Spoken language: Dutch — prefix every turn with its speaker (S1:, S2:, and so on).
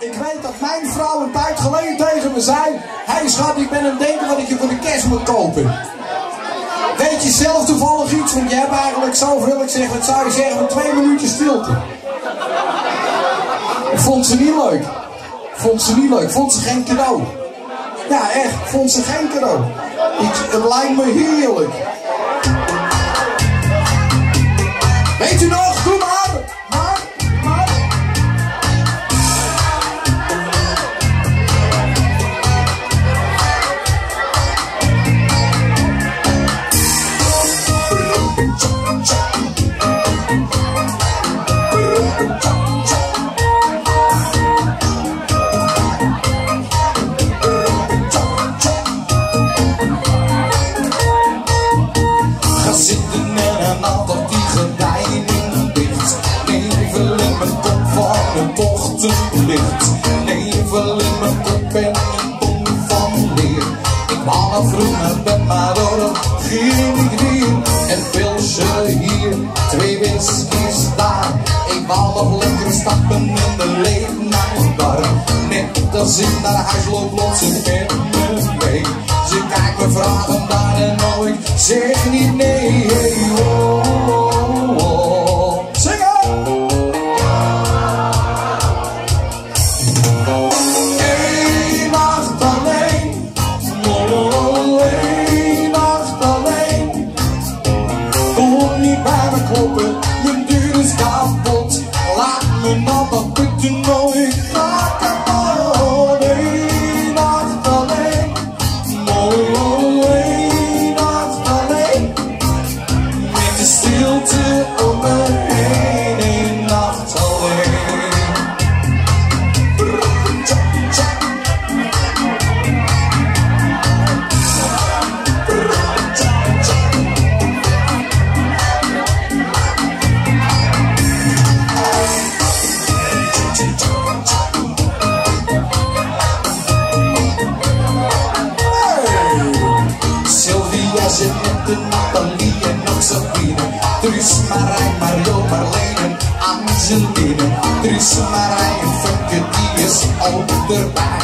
S1: Ik weet dat mijn vrouw een tijd geleden tegen me zei: hey schat, ik ben aan het denken wat ik je voor de kerst moet kopen. Weet je zelf toevallig iets? Want je hebt eigenlijk zoveel. Ik zeg, wat zou je zeggen van 2 minuutjes stilte? Vond ze niet leuk. Vond ze niet leuk. Vond ze geen cadeau. Ja, echt. Vond ze geen cadeau. Het lijkt me heerlijk. Weet u nog? Doe maar. Nevel in mijn kop en een tong van leer. Ik wou nog vroeg naar bed, maar door ging ik weer. Een pilsje hier, 2 whiskies daar. Ik wou nog lekker stappen in de late-night bar. Net als ik naar huis loop, loopt ze met me mee. Ze kijkt me vragen daar en nou ik zeg niet nee. Hey, oh, oh, oh. Zingen! Je deur is kapot. Laat me nou dat putten nooit ga kapot. Eén nacht alleen. Mooi, één nacht alleen. Met de stilte om me heen. Eén nacht alleen. Truus, Marijn, Mario, Marleen en Angeline. Truus, Marijn en Flinke, die is ook erbij.